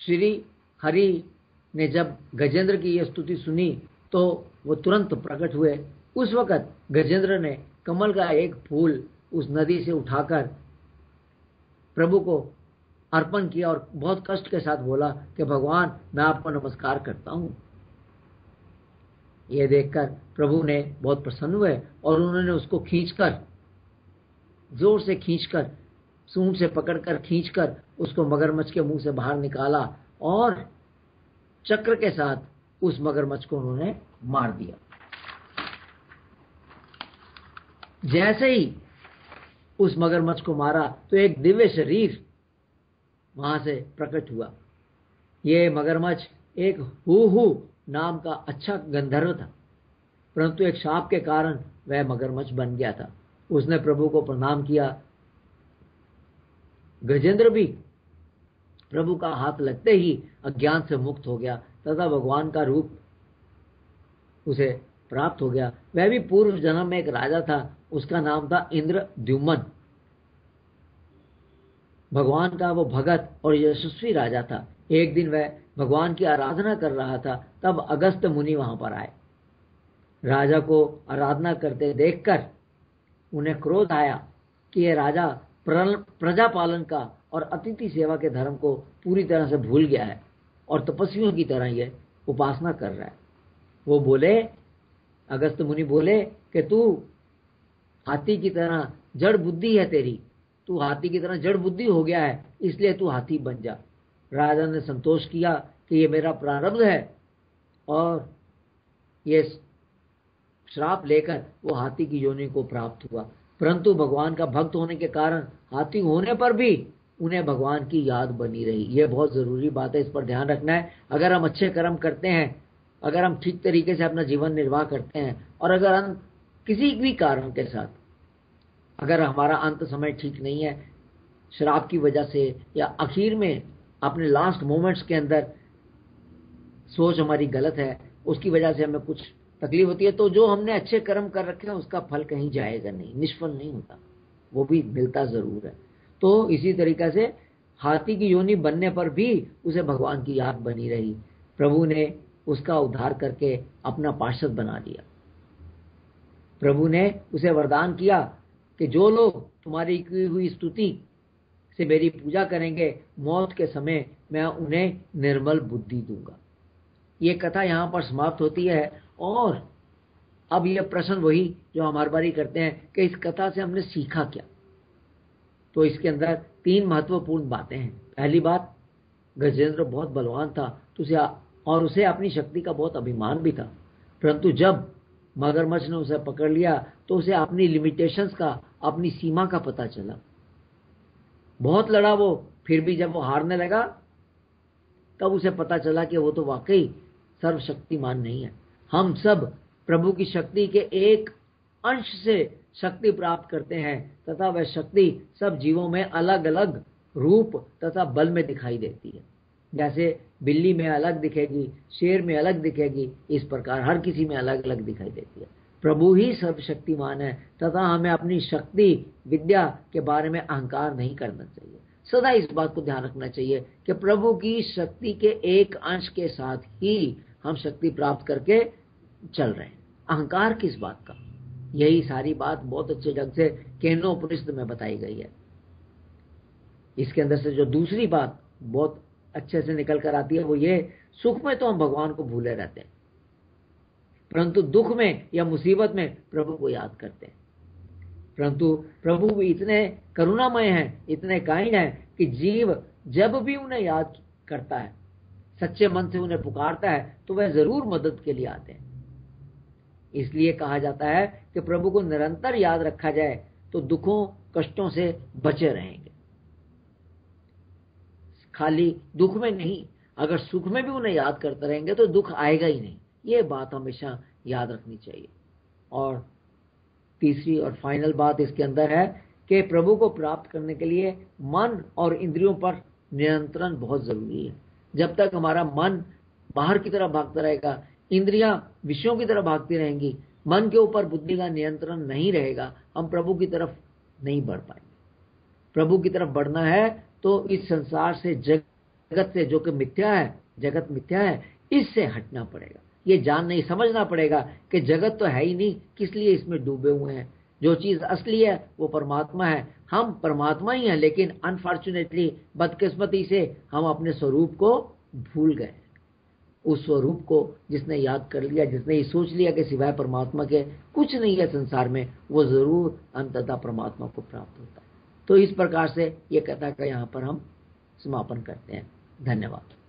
श्री हरि ने जब गजेंद्र की यह स्तुति सुनी तो वो तुरंत प्रकट हुए। उस वक्त गजेंद्र ने कमल का एक फूल उस नदी से उठाकर प्रभु को अर्पण किया और बहुत कष्ट के साथ बोला कि भगवान, मैं आपको नमस्कार करता हूं। यह देखकर प्रभु ने बहुत प्रसन्न हुए और उन्होंने उसको खींचकर, जोर से खींचकर, सूंड से पकड़कर खींचकर उसको मगरमच्छ के मुंह से बाहर निकाला और चक्र के साथ उस मगरमच्छ को उन्होंने मार दिया। जैसे ही उस मगरमच्छ को मारा तो एक दिव्य शरीर वहां से प्रकट हुआ। यह मगरमच्छ एक हू नाम का अच्छा गंधर्व था, परंतु एक शाप के कारण वह मगरमच्छ बन गया था। उसने प्रभु को प्रणाम किया। गजेंद्र भी प्रभु का हाथ लगते ही अज्ञान से मुक्त हो गया तथा भगवान का रूप उसे प्राप्त हो गया। वह भी पूर्व जन्म में एक राजा था, उसका नाम था इंद्रद्युम्न। भगवान का वो भगत और यशस्वी राजा था। एक दिन वह भगवान की आराधना कर रहा था, तब अगस्त्य मुनि वहां पर आए। राजा को आराधना करते देखकर उन्हें क्रोध आया कि यह राजा प्रजा पालन का और अतिथि सेवा के धर्म को पूरी तरह से भूल गया है और तपस्वियों की तरह यह उपासना कर रहा है। वो बोले, अगस्त्य मुनि बोले कि तू हाथी की तरह जड़ बुद्धि है तेरी, तू हाथी की तरह जड़ बुद्धि हो गया है, इसलिए तू हाथी बन जा। राजा ने संतोष किया कि ये मेरा प्रारब्ध है और ये श्राप लेकर वो हाथी की योनि को प्राप्त हुआ। परंतु भगवान का भक्त होने के कारण हाथी होने पर भी उन्हें भगवान की याद बनी रही। यह बहुत जरूरी बात है, इस पर ध्यान रखना है। अगर हम अच्छे कर्म करते हैं, अगर हम ठीक तरीके से अपना जीवन निर्वाह करते हैं और अगर हम किसी भी कारण के साथ, अगर हमारा अंत समय ठीक नहीं है शराब की वजह से या आखिर में अपने लास्ट मोमेंट्स के अंदर सोच हमारी गलत है, उसकी वजह से हमें कुछ तकलीफ होती है, तो जो हमने अच्छे कर्म कर रखे हैं उसका फल कहीं जाएगा नहीं, निष्फल नहीं होता, वो भी मिलता जरूर है। तो इसी तरीके से हाथी की योनि बनने पर भी उसे भगवान की याद बनी रही। प्रभु ने उसका उद्धार करके अपना पार्षद बना दिया। प्रभु ने उसे वरदान किया कि जो लोग तुम्हारी की हुई स्तुति से मेरी पूजा करेंगे, मौत के समय मैं उन्हें निर्मल बुद्धि दूंगा। ये कथा यहां पर समाप्त होती है। और अब यह प्रश्न वही जो हम हर बार ही करते हैं कि इस कथा से हमने सीखा क्या। तो इसके अंदर 3 महत्वपूर्ण बातें हैं। पहली बात, गजेंद्र बहुत बलवान था और उसे अपनी शक्ति का बहुत अभिमान भी था, परंतु जब मगरमच्छ ने उसे पकड़ लिया तो उसे अपनी लिमिटेशंस का, अपनी सीमा का पता चला। बहुत लड़ा वो, फिर भी जब वो हारने लगा तब उसे पता चला कि वो तो वाकई सर्वशक्तिमान नहीं है। हम सब प्रभु की शक्ति के एक अंश से शक्ति प्राप्त करते हैं तथा वह शक्ति सब जीवों में अलग अलग रूप तथा बल में दिखाई देती है। जैसे बिल्ली में अलग दिखेगी, शेर में अलग दिखेगी, इस प्रकार हर किसी में अलग अलग दिखाई देती है। प्रभु ही सर्वशक्तिमान है तथा हमें अपनी शक्ति विद्या के बारे में अहंकार नहीं करना चाहिए। सदा इस बात को ध्यान रखना चाहिए कि प्रभु की शक्ति के एक अंश के साथ ही हम शक्ति प्राप्त करके चल रहे हैं। अहंकार किस बात का? यही सारी बात बहुत अच्छे ढंग से केनोपनिषद में बताई गई है। इसके अंदर से जो दूसरी बात बहुत अच्छे से निकल कर आती है वो ये, सुख में तो हम भगवान को भूले रहते हैं, परंतु दुख में या मुसीबत में प्रभु को याद करते हैं। परंतु प्रभु भी इतने करुणामय हैं, इतने काइंड हैं कि जीव जब भी उन्हें याद करता है, सच्चे मन से उन्हें पुकारता है, तो वह जरूर मदद के लिए आते हैं। इसलिए कहा जाता है कि प्रभु को निरंतर याद रखा जाए तो दुखों कष्टों से बचे रहेंगे। खाली दुख में नहीं, अगर सुख में भी उन्हें याद करते रहेंगे तो दुख आएगा ही नहीं। ये बात हमेशा याद रखनी चाहिए। और तीसरी और फाइनल बात इसके अंदर है कि प्रभु को प्राप्त करने के लिए मन और इंद्रियों पर नियंत्रण बहुत जरूरी है। जब तक हमारा मन बाहर की तरफ भागता रहेगा, इंद्रियां विषयों की तरफ भागती रहेंगी, मन के ऊपर बुद्धि का नियंत्रण नहीं रहेगा, हम प्रभु की तरफ नहीं बढ़ पाएंगे। प्रभु की तरफ बढ़ना है तो इस संसार से जगत से, जो कि मिथ्या है, जगत मिथ्या है, इससे हटना पड़ेगा। ये जानना समझना पड़ेगा कि जगत तो है ही नहीं, किस लिए इसमें डूबे हुए हैं। जो चीज असली है वो परमात्मा है, हम परमात्मा ही हैं, लेकिन अनफॉर्चुनेटली, बदकिस्मती से हम अपने स्वरूप को भूल गए। उस स्वरूप को जिसने याद कर लिया, जिसने ये सोच लिया कि सिवाय परमात्मा के कुछ नहीं है संसार में, वो जरूर अंततः परमात्मा को प्राप्त होता है। तो इस प्रकार से ये कथा का यहाँ पर हम समापन करते हैं। धन्यवाद।